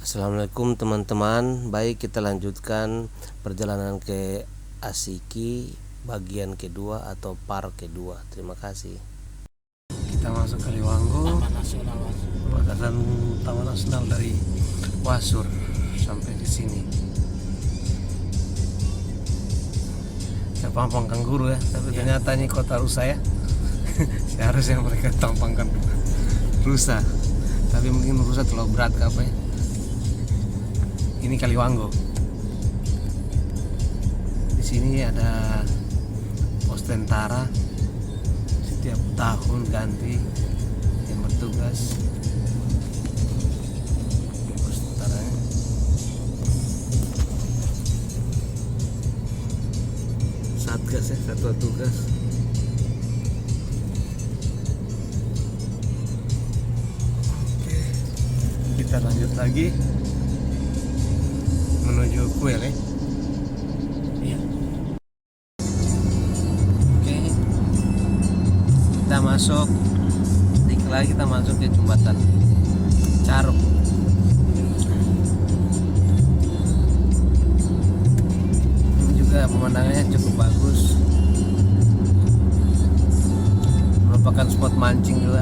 Assalamualaikum teman-teman. Baik, kita lanjutkan perjalanan ke Asiki bagian kedua atau part kedua. Terima kasih. Kita masuk Kaliwanggo, perbatasan Taman Nasional dari Wasur sampai di sini. Saya pampang kanguru ya, tapi ternyata ini kota rusa ya. Seharusnya mereka tampangkan rusa, tapi mungkin rusa terlalu berat apa ya. Ini Kaliwanggo. Di sini ada pos tentara. Setiap tahun ganti yang bertugas. Pos tentaranya. Satgas ya, satuan tugas. Oke, kita lanjut lagi menuju kuil ya. Iya. Oke. Kita masuk sedikit lagi, kita masuk ke jembatan Caruk. Ini juga pemandangannya cukup bagus. Merupakan spot mancing juga.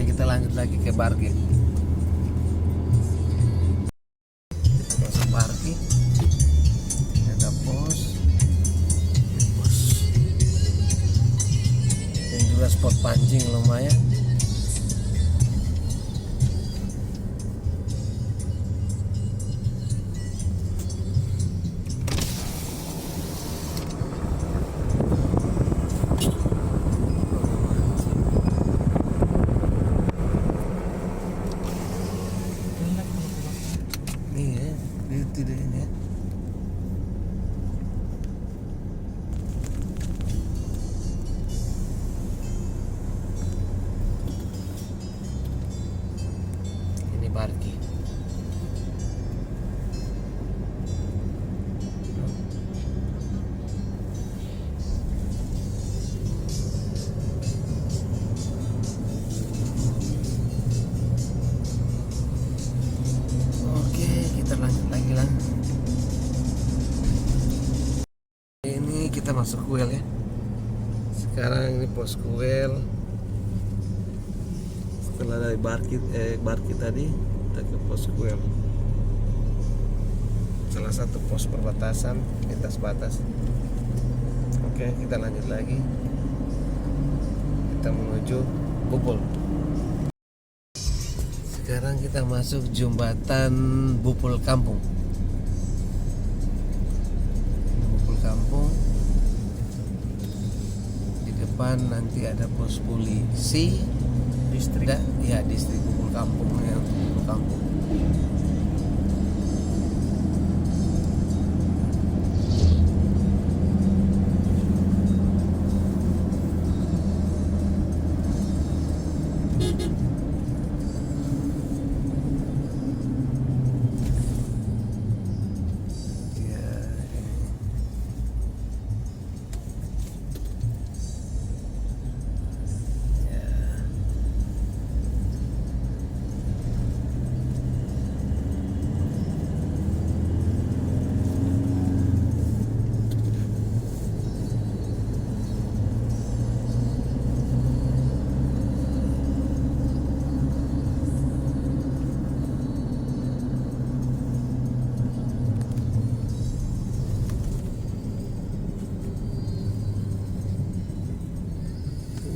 Kita lanjut lagi ke Barki. Kita masuk Barki. Ada pos. Dan juga spot pancing lumayan. Itu deh ini ya. Ini Barki. Lanjut lagi lah. Ini kita masuk kuil ya. Sekarang ini pos kuil. Setelah dari Barki tadi kita ke pos kuil. Salah satu pos perbatasan lintas batas. Oke, kita lanjut lagi. Kita menuju Bupul. Sekarang kita masuk jembatan Bupul Kampung. Bupul Kampung. Di depan nanti ada pos polisi distrik. Ya, distrik Bupul Kampung ya, Bupul Kampung.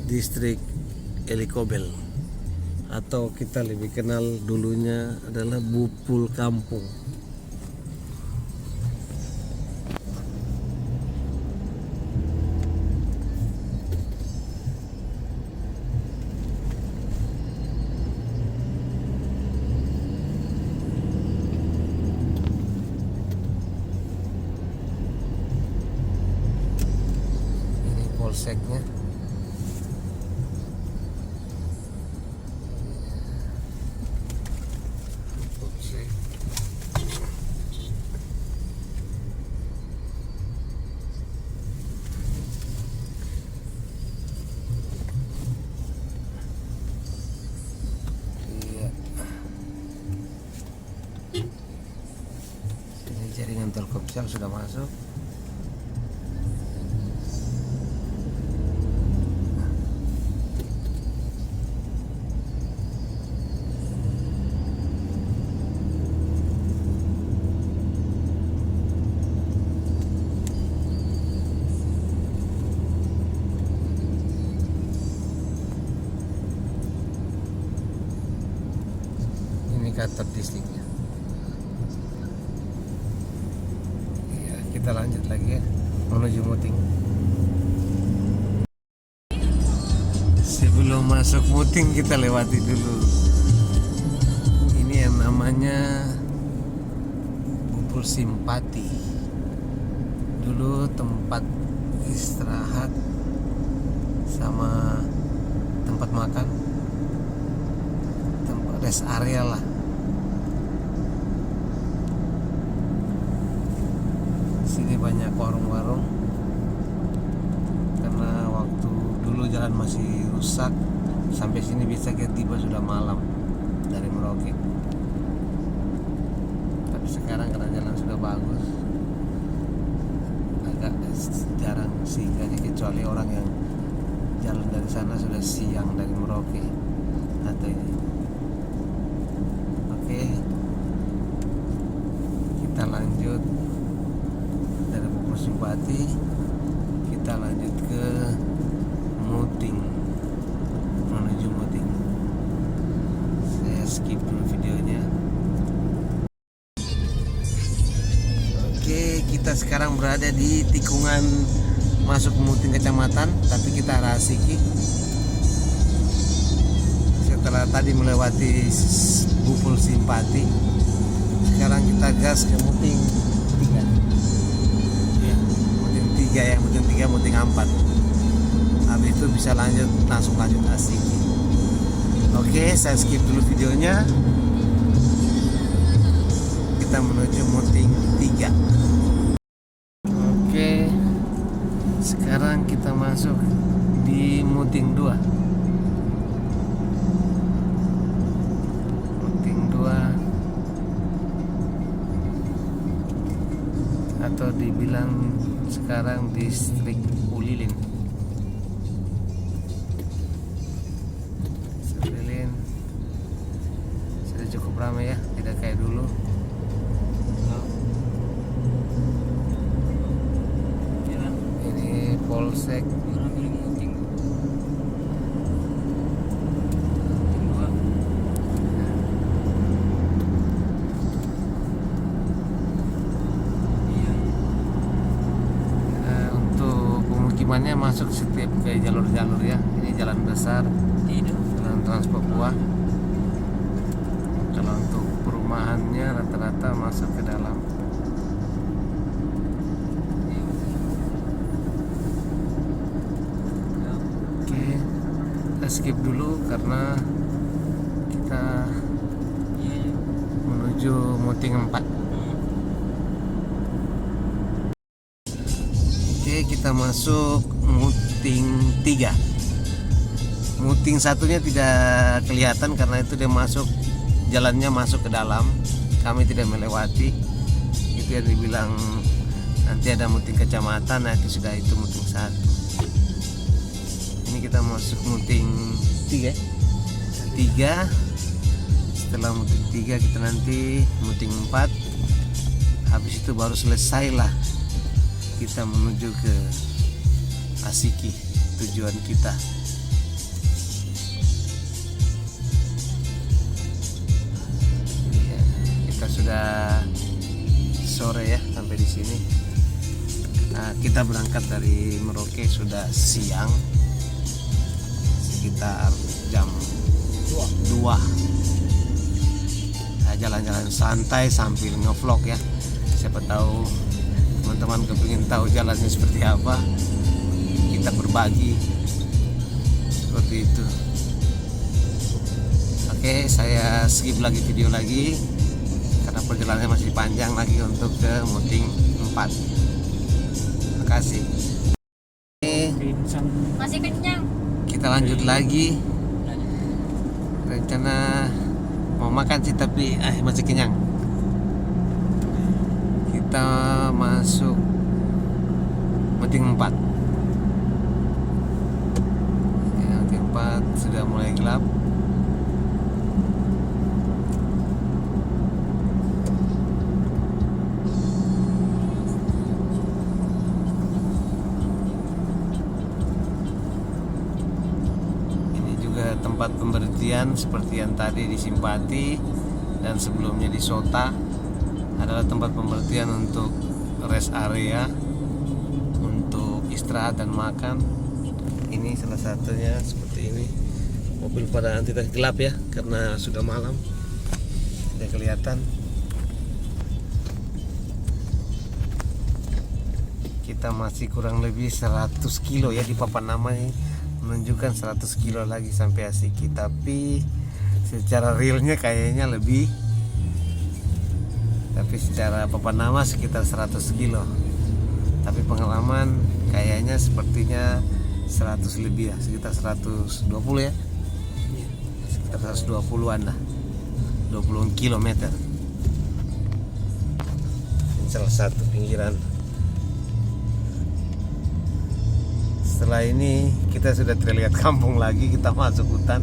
Distrik Elikobel, atau kita lebih kenal dulunya adalah Bupul Kampung. polseknya. Polsek. Iya. Ini jaringan Telkomsel sudah masuk. Kantor distriknya. Ya, kita lanjut lagi ya menuju Muting. Sebelum masuk Muting kita lewati dulu. Ini yang namanya Bubur Simpati. Dulu tempat istirahat sama tempat makan, tempat rest area lah. Sini banyak warung-warung karena waktu dulu jalan masih rusak, sampai sini bisa tiba sudah malam dari Merauke. Tapi sekarang karena jalan sudah bagus, agak jarang singgah, kecuali orang yang jalan dari sana sudah siang dari Merauke atau ini. Oke, kita lanjut. Simpati, kita lanjut ke Muting, menuju Muting. Saya skip dulu videonya. Oke, kita sekarang berada di tikungan masuk Muting kecamatan, tapi kita arah Asiki. Setelah tadi melewati Bubur Simpati, sekarang kita gas ke Muting 3. Ya, Muting 3, Muting 4. Habis itu bisa langsung lanjut Asiki. Oke, saya skip dulu videonya. Kita menuju Muting 3. Oke, sekarang kita masuk di Muting 2. Muting 2 atau dibilang sekarang distrik Ulilin. Ulilin sudah cukup ramai ya, tidak kayak dulu. Ini polsek. Pemukimannya masuk setiap ke jalur-jalur ya. Ini jalan besar, jalan Trans Papua. Kalau untuk perumahannya rata-rata masuk ke dalam. Oke, kita skip dulu karena kita menuju Muting 4. Kita masuk Muting 3. Muting satunya tidak kelihatan karena itu dia masuk, jalannya masuk ke dalam, kami tidak melewati. Itu yang dibilang nanti ada Muting kecamatan, nah itu sudah, itu Muting 1. Ini kita masuk Muting 3. Setelah Muting 3 kita nanti Muting 4. Habis itu baru selesai lah kita menuju ke Asiki, tujuan kita. Ya, kita sudah sore ya sampai di sini. Nah, kita berangkat dari Merauke sudah siang, sekitar jam 2. Nah, jalan-jalan santai sambil ngevlog ya. Siapa tahu teman-teman kepingin tahu jalannya seperti apa, kita kita berbagi seperti itu. Oke, saya skip lagi video lagi karena perjalanannya masih panjang lagi untuk ke Muting 4. Terima kasih. Masih kenyang. Kita lanjut lagi. Rencana mau makan sih tapi masih kenyang. Kita masuk Muting 4. Ya, Muting 4 sudah mulai gelap. Tempat pemberhentian seperti yang tadi di Simpati dan sebelumnya di Sota adalah tempat pemberhentian untuk rest area untuk istirahat dan makan. Ini salah satunya seperti ini. Mobil pada anti gelap ya karena sudah malam, tidak kelihatan. Kita masih kurang lebih 100 kilo ya di papan nama ini, menunjukkan 100 kilo lagi sampai Asiki, tapi secara realnya kayaknya lebih, tapi secara papan nama sekitar 100 kilo, tapi pengalaman kayaknya sepertinya 100 lebih ya, sekitar 120 ya, sekitar 120-an lah, 20 kilometer. Ini salah satu pinggiran. Setelah ini kita sudah terlihat kampung lagi, kita masuk hutan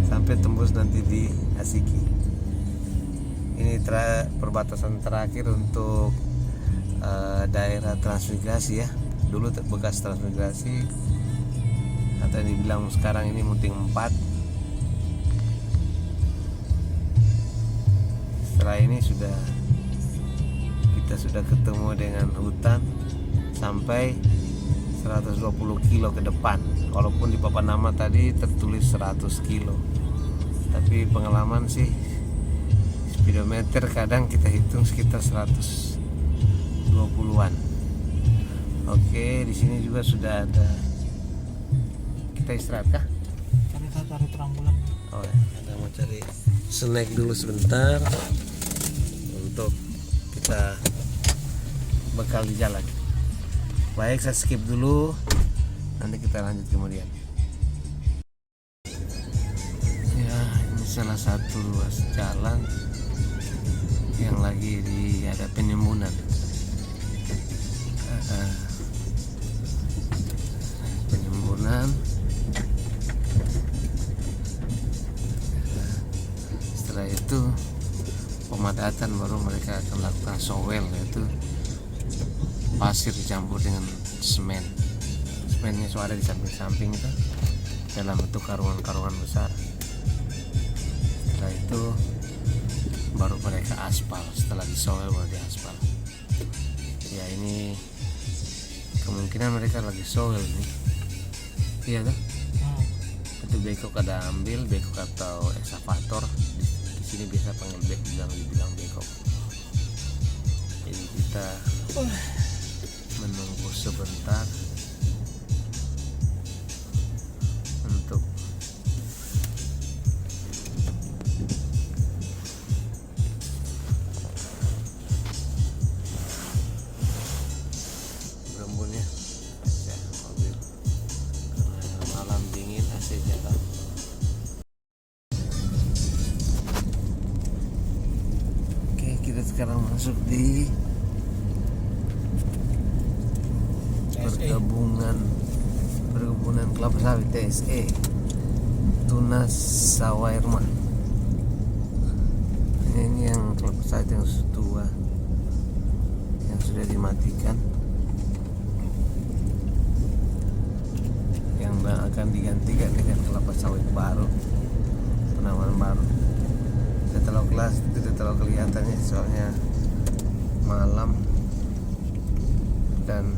sampai tembus nanti di Asiki. Ini perbatasan terakhir untuk daerah transmigrasi ya. Dulu bekas transmigrasi atau yang dibilang sekarang ini Muting 4. Setelah ini kita sudah ketemu dengan hutan sampai 120 kilo ke depan. Walaupun di papan nama tadi tertulis 100 kilo, tapi pengalaman sih speedometer kadang kita hitung sekitar 120-an. Oke, di sini juga sudah ada. Kita istirahat kah? Cari terang bulan. Oh ya, kita mau cari snack dulu sebentar untuk kita bekal di jalan. Baik, saya skip dulu, nanti kita lanjut kemudian. Ya, ini salah satu ruas jalan yang lagi ada penyembunan. Penyembunan. Setelah itu pemadatan, baru mereka akan lakukan sowel, yaitu pasir dicampur dengan semen. Semennya sudah ada di samping-samping itu dalam bentuk karungan-karungan besar. Setelah itu baru mereka aspal. Setelah disowel baru di aspal. Ya, ini kemungkinan mereka lagi sowel nih. Iya kan? Itu bekok ada ambil, bekok atau eksavator. Di sini biasa panggil dibilang bekok. Jadi kita menunggu sebentar untuk berembunnya ya mobil karena malam dingin, AC jalan. Oke, kita sekarang masuk di perkebunan kelapa sawit TSE Tunas Sawairma. Ini yang kelapa sawit yang tua yang sudah dimatikan, yang akan digantikan dengan kelapa sawit baru, penamaan baru. Tidak terlalu kelihatannya soalnya malam dan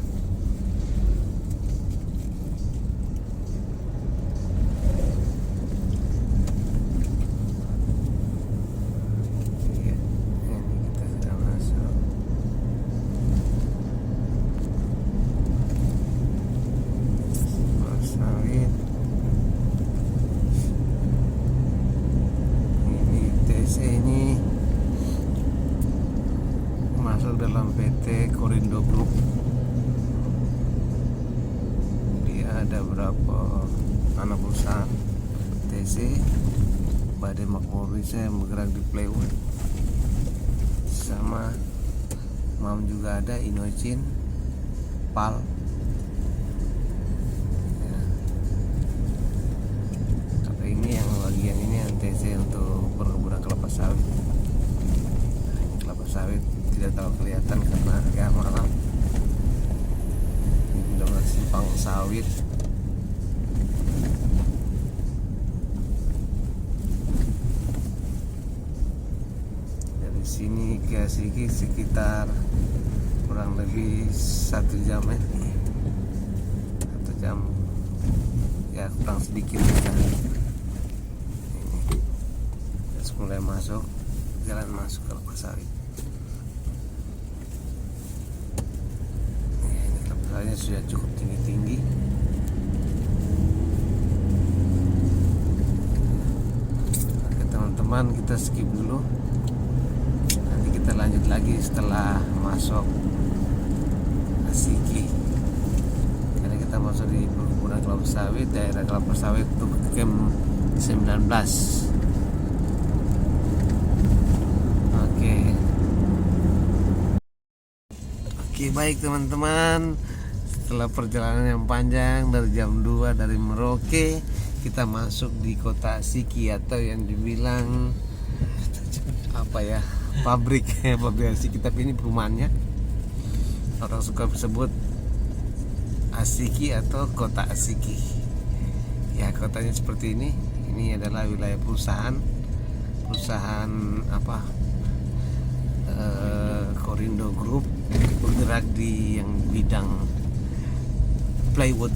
masuk dalam PT Korindo Group. Dia ada berapa anak perusahaan TC, Badai Makmur yang bergerak di Plywood, sama MAM juga ada, Inocin, PAL ya. Tapi ini yang bagian ini NTC untuk perkebunan kelapa sawit. Kelapa sawit tidak terlalu kelihatan karena ya malam. Ini benar-benar simpang sawit. Dari sini ke sini sekitar kurang lebih 1 jam ya. 1 jam ya, kurang sedikit ya. Ini terus mulai masuk, jalan masuk ke kelapa sawit. Ini kelapa sawitnya sudah cukup tinggi-tinggi. Oke teman-teman, kita skip dulu. Nanti kita lanjut lagi setelah masuk Asiki. Karena kita masuk di perkebunan kelapa sawit, daerah kelapa sawit untuk camp 19. Oke, baik teman-teman. Setelah perjalanan yang panjang dari jam 2 dari Merauke, kita masuk di kota Asiki atau yang dibilang apa ya, pabrik Asiki, tapi ini perumahannya. Orang suka sebut Asiki atau kota Asiki. Ya, kotanya seperti ini. Ini adalah wilayah perusahaan apa? Korindo Group bergerak di yang bidang plywood.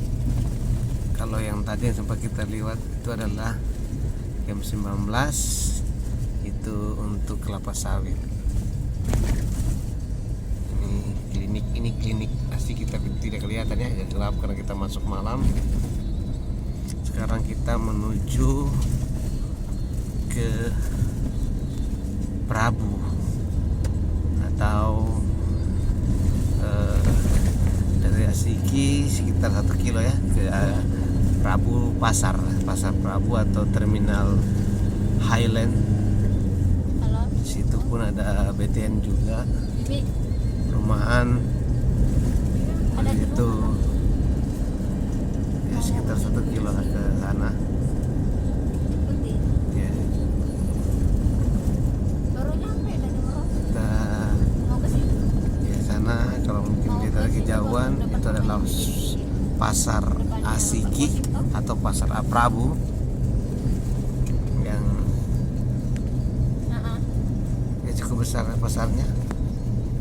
Kalau yang tadi yang sempat kita lihat itu adalah Camp 19, itu untuk kelapa sawit. Ini klinik asli, kita tidak kelihatan ya, agak gelap karena kita masuk malam. Sekarang kita menuju ke Prabu atau dari Asiki sekitar 1 kilo ya ke Prabu, pasar Prabu atau terminal Highland. Halo, Di situ pun ada BTN juga, Bibi. perumahan. Ada Di di situ rumah. ya sekitar 1 kilo lah ke sana Ikuti. ya. Baru nyampe dari Merauke. Kita Mau ke sini. ya sana, kalau mungkin kita lagi jauhan, itu adalah pasar Asiki atau pasar Prabu yang Nah, ya cukup besar pasarnya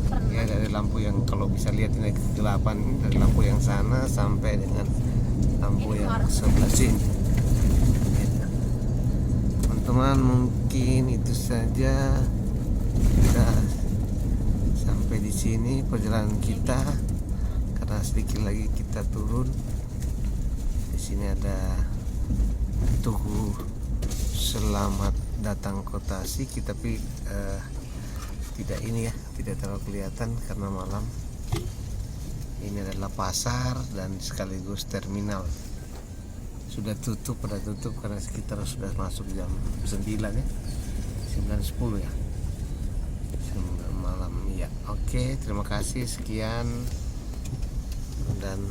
pernah. ya. Dari lampu yang kalau bisa lihat ini kegelapan, dari lampu yang sana sampai dengan lampu yang sebelah sini ya. Teman-teman, mungkin itu saja, kita sampai di sini perjalanan kita, karena sedikit lagi kita turun. Di sini ada tugu selamat datang kota Asiki, tapi tidak ini ya, tidak terlalu kelihatan karena malam. Ini adalah pasar dan sekaligus terminal. Sudah tutup, pada tutup karena sekitar sudah masuk jam 9 ya, 9.10 ya, 9 malam ya. Oke, terima kasih, sekian dan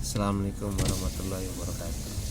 Assalamualaikum warahmatullahi wabarakatuh.